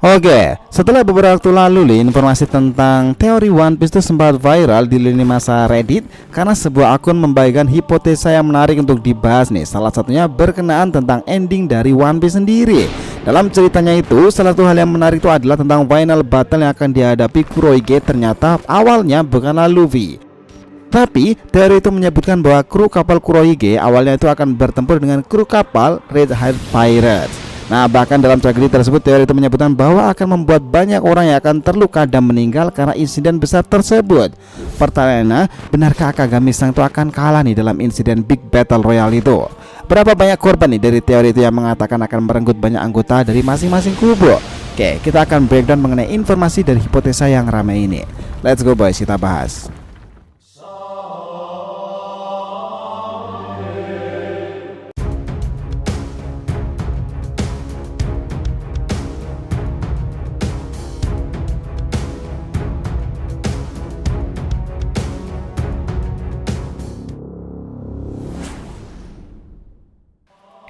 Oke, setelah beberapa waktu lalu nih, informasi tentang teori One Piece itu sempat viral di lini masa Reddit karena sebuah akun membagikan hipotesa yang menarik untuk dibahas nih. Salah satunya berkenaan tentang ending dari One Piece sendiri. Dalam ceritanya itu, salah satu hal yang menarik itu adalah tentang final battle yang akan dihadapi Kurohige ternyata awalnya bukanlah Luffy. Tapi teori itu menyebutkan bahwa kru kapal Kurohige awalnya itu akan bertempur dengan kru kapal Red Hat Pirates. Nah, bahkan dalam tragedi tersebut teori itu menyebutkan bahwa akan membuat banyak orang yang akan terluka dan meninggal karena insiden besar tersebut. Pertanyaannya, benarkah Akagami Sang itu akan kalah nih dalam insiden Big Battle Royale itu? Berapa banyak korban nih dari teori itu yang mengatakan akan merenggut banyak anggota dari masing-masing kubu? Oke, kita akan breakdown mengenai informasi dari hipotesa yang ramai ini. Let's go boys, kita bahas.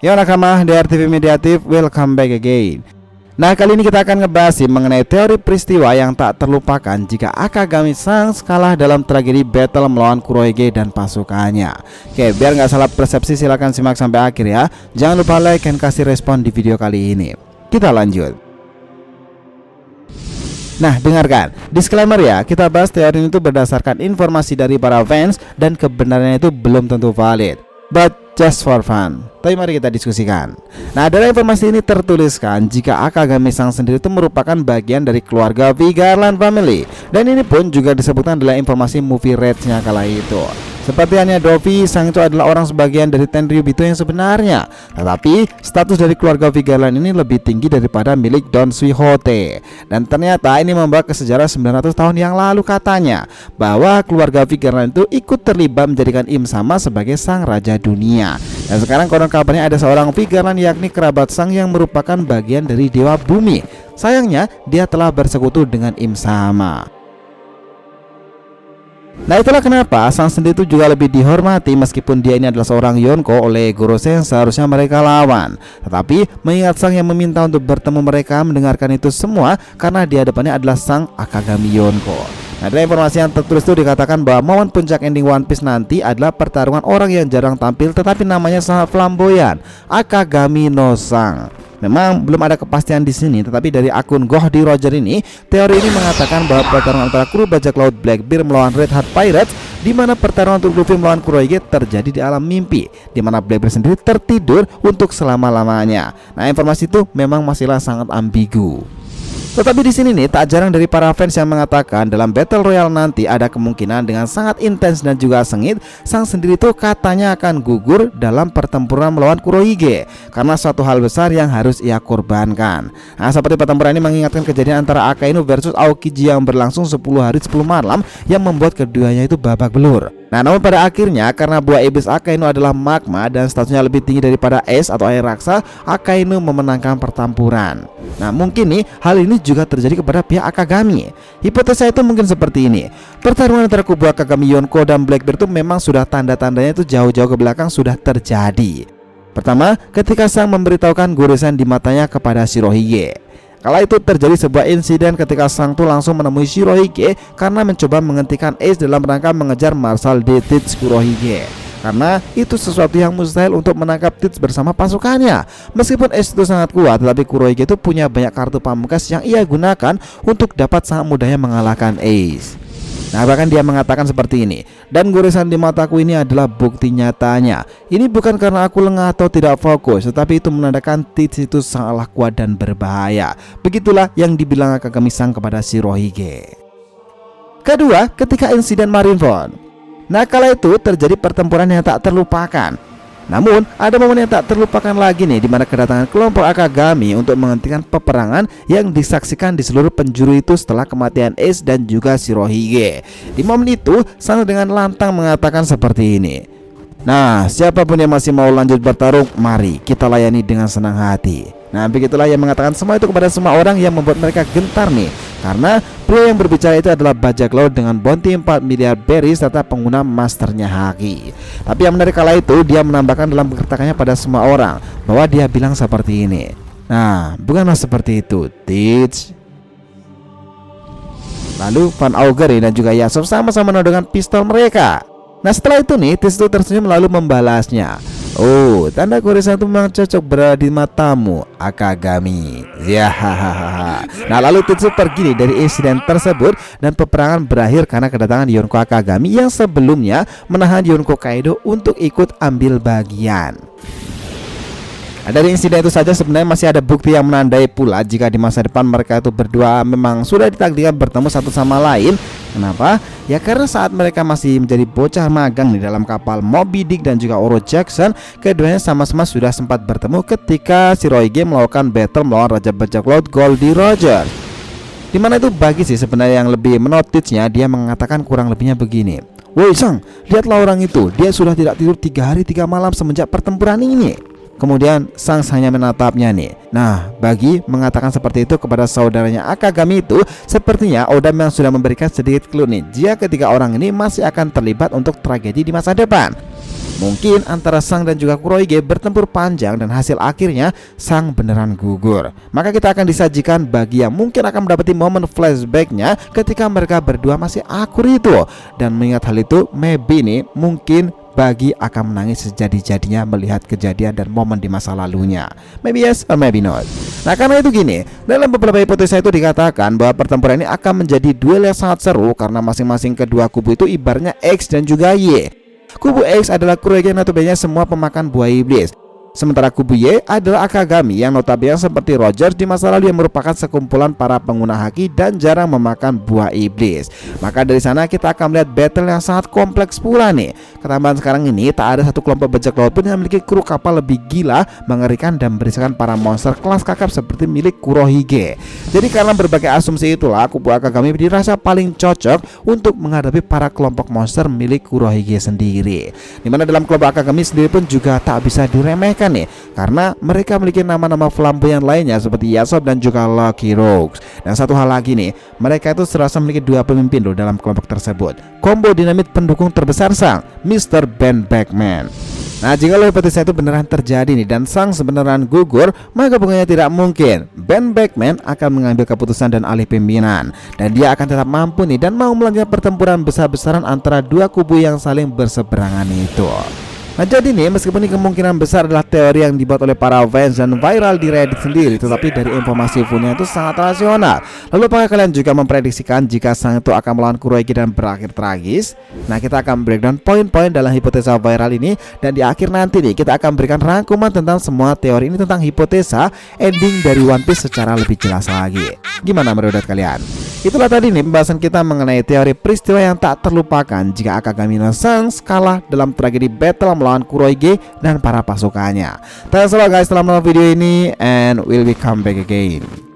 Yo nakama, DR TV Mediatif, welcome back again. Nah, kali ini kita akan ngebahas mengenai teori peristiwa yang tak terlupakan jika Akagami Sang kalah dalam tragedi battle melawan Kurohige dan pasukannya. Oke, biar nggak salah persepsi silahkan simak sampai akhir ya. Jangan lupa like dan kasih respon di video kali ini. Kita lanjut. Nah, dengarkan disclaimer ya, kita bahas teori itu berdasarkan informasi dari para fans dan kebenarannya itu belum tentu valid, but just for fun. Tapi mari kita diskusikan. Nah, dalam informasi ini tertuliskan jika Akagami Sang sendiri itu merupakan bagian dari keluarga V Garland Family. Dan ini pun juga disebutkan dalam informasi movie Reds-nya kala itu. Seperti hanya Dovi, Sang itu adalah orang sebagian dari Tenryubito yang sebenarnya. Tetapi status dari keluarga V Garland ini lebih tinggi daripada milik Don Suihote. Dan ternyata ini membawa ke sejarah 900 tahun yang lalu katanya, bahwa keluarga V Garland itu ikut terlibat menjadikan Im Sama sebagai sang raja dunia. Dan sekarang konon kabarnya ada seorang V Garland yakni kerabat Sang yang merupakan bagian dari dewa bumi. Sayangnya dia telah bersekutu dengan Im Sama. Nah, itulah kenapa Sang sendiri itu juga lebih dihormati meskipun dia ini adalah seorang Yonko oleh Gorosei yang seharusnya mereka lawan. Tetapi mengingat Sang yang meminta untuk bertemu mereka mendengarkan itu semua karena di hadapannya adalah Sang Akagami Yonko. Nah, dalam informasi yang tertulis itu dikatakan bahwa momen puncak ending One Piece nanti adalah pertarungan orang yang jarang tampil tetapi namanya sangat flamboyan, Akagami no Sang. Memang belum ada kepastian di sini, tetapi dari akun Gohdi Roger ini, teori ini mengatakan bahwa pertarungan antara kru bajak laut Blackbeard melawan Red Hat Pirates, di mana pertarungan untuk Luffy melawan Kurohige terjadi di alam mimpi, di mana Blackbeard sendiri tertidur untuk selama-lamanya. Nah, informasi itu memang masihlah sangat ambigu. Tetapi di sini nih tak jarang dari para fans yang mengatakan dalam Battle Royale nanti ada kemungkinan dengan sangat intens dan juga sengit Sang sendiri itu katanya akan gugur dalam pertempuran melawan Kurohige karena suatu hal besar yang harus ia korbankan. Nah, seperti pertempuran ini mengingatkan kejadian antara Akainu versus Aokiji yang berlangsung 10 hari 10 malam yang membuat keduanya itu babak belur. Nah, namun pada akhirnya karena buah iblis Akainu adalah magma dan statusnya lebih tinggi daripada es atau air raksa, Akainu memenangkan pertempuran. Nah, mungkin nih hal ini juga terjadi kepada pihak Akagami. Hipotesa itu mungkin seperti ini. Pertarungan antara kubu Akagami Yonko dan Blackbeard itu memang sudah tanda-tandanya itu jauh-jauh ke belakang sudah terjadi. Pertama, ketika Sang memberitahukan goresan di matanya kepada Shirohige. Kala itu terjadi sebuah insiden ketika Sang tuh langsung menemui Shirohige karena mencoba menghentikan Ace dalam rangka mengejar Marshal de Tits Kurohige. Karena itu sesuatu yang mustahil untuk menangkap Tits bersama pasukannya. Meskipun Ace itu sangat kuat, tetapi Kurohige itu punya banyak kartu pamungkas yang ia gunakan untuk dapat sangat mudahnya mengalahkan Ace. Nah, bahkan dia mengatakan seperti ini, dan goresan di mataku ini adalah bukti nyatanya. Ini bukan karena aku lengah atau tidak fokus, tetapi itu menandakan Tits itu sangatlah kuat dan berbahaya. Begitulah yang dibilang Akagami Sang kepada Shirohige. Kedua, ketika insiden Marineford. Nah, kala itu terjadi pertempuran yang tak terlupakan. Namun ada momen yang tak terlupakan lagi nih, di mana kedatangan kelompok Akagami untuk menghentikan peperangan yang disaksikan di seluruh penjuru itu setelah kematian Ace dan juga Shirohige. Di momen itu Sang dengan lantang mengatakan seperti ini. Nah, siapapun yang masih mau lanjut bertarung, mari kita layani dengan senang hati. Nah, begitulah yang mengatakan semua itu kepada semua orang yang membuat mereka gentar nih. Karena pria yang berbicara itu adalah bajak laut dengan bounty 4 miliar berries serta pengguna masternya Haki. Tapi yang menarik kala itu dia menambahkan dalam perkataannya pada semua orang bahwa dia bilang seperti ini. Nah, bukanlah seperti itu, Teach. Lalu Van Augur dan juga Yasop sama-sama menodongkan pistol mereka. Nah setelah itu nih, Teach itu tersenyum lalu membalasnya. Oh, tanda Kuro-san itu memang cocok berada di matamu, Akagami. Ya, hahaha. Nah lalu Teach pergi nih dari insiden tersebut dan peperangan berakhir karena kedatangan Yonko Akagami yang sebelumnya menahan Yonko Kaido untuk ikut ambil bagian. Nah, dari insiden itu saja sebenarnya masih ada bukti yang menandai pula jika di masa depan mereka itu berdua memang sudah ditakdirkan bertemu satu sama lain. Kenapa? Ya karena saat mereka masih menjadi bocah magang di dalam kapal Moby Dick dan juga Oro Jackson, keduanya sama-sama sudah sempat bertemu ketika Shirohige melakukan battle melawan Raja Bajak Laut Goldie Roger. Dimana itu bagi sih sebenarnya yang lebih menotisnya, dia mengatakan kurang lebihnya begini. Woi Sang, lihatlah orang itu, dia sudah tidak tidur 3 hari 3 malam semenjak pertempuran ini. Kemudian Sang hanya menatapnya nih. Nah, Bagi mengatakan seperti itu kepada saudaranya Akagami itu, sepertinya Oda memang sudah memberikan sedikit clue nih jika ketiga orang ini masih akan terlibat untuk tragedi di masa depan. Mungkin antara Sang dan juga Kurohige bertempur panjang dan hasil akhirnya Sang beneran gugur. Maka kita akan disajikan Bagi yang mungkin akan mendapati momen flashbacknya ketika mereka berdua masih akur itu. Dan mengingat hal itu, maybe nih mungkin Bagi akan menangis sejadi-jadinya melihat kejadian dan momen di masa lalunya. Maybe yes or maybe not. Nah karena itu gini, dalam beberapa hipotesa itu dikatakan bahwa pertempuran ini akan menjadi duel yang sangat seru karena masing-masing kedua kubu itu ibaratnya X dan juga Y. Kubu X adalah Kurohige yang notabene semua pemakan buah iblis. Sementara kubu Y adalah Akagami yang notabene seperti Roger di masa lalu yang merupakan sekumpulan para pengguna haki dan jarang memakan buah iblis. Maka dari sana kita akan melihat battle yang sangat kompleks pula nih. Ketambahan sekarang ini tak ada satu kelompok bajak laut pun yang memiliki kru kapal lebih gila, mengerikan dan berisikan para monster kelas kakap seperti milik Kurohige. Jadi karena berbagai asumsi itulah kubu Akagami dirasa paling cocok untuk menghadapi para kelompok monster milik Kurohige sendiri. Dimana dalam kelompok Akagami sendiri pun juga tak bisa diremehkan nih, karena mereka memiliki nama-nama flamboyan lainnya seperti Yasop dan juga Lucky Rogues. Dan satu hal lagi nih, mereka itu serasa memiliki 2 pemimpin loh dalam kelompok tersebut. Combo dinamit pendukung terbesar Sang, Mr. Ben Beckman. Nah jika hipotesa itu beneran terjadi nih dan Sang sebenarnya gugur, maka bukannya tidak mungkin Ben Beckman akan mengambil keputusan dan alih pimpinan, dan dia akan tetap mampu nih dan mau melanjutkan pertempuran besar-besaran antara dua kubu yang saling berseberangan itu. Nah jadi nih, meskipun ini kemungkinan besar adalah teori yang dibuat oleh para fans dan viral di Reddit sendiri, tetapi dari informasi infonya itu sangat rasional. Lalu apakah kalian juga memprediksikan jika Sang itu akan melawan Kurohige dan berakhir tragis? Nah kita akan breakdown poin-poin dalam hipotesa viral ini, dan di akhir nanti nih kita akan berikan rangkuman tentang semua teori ini tentang hipotesa ending dari One Piece secara lebih jelas lagi. Gimana menurut kalian? Itulah tadi nih pembahasan kita mengenai teori peristiwa yang tak terlupakan jika Akagami no Sang kalah dalam tragedi battle melawan Kurohige dan para pasukannya. Thanks a lot guys telah menonton video ini, and we'll be come back again.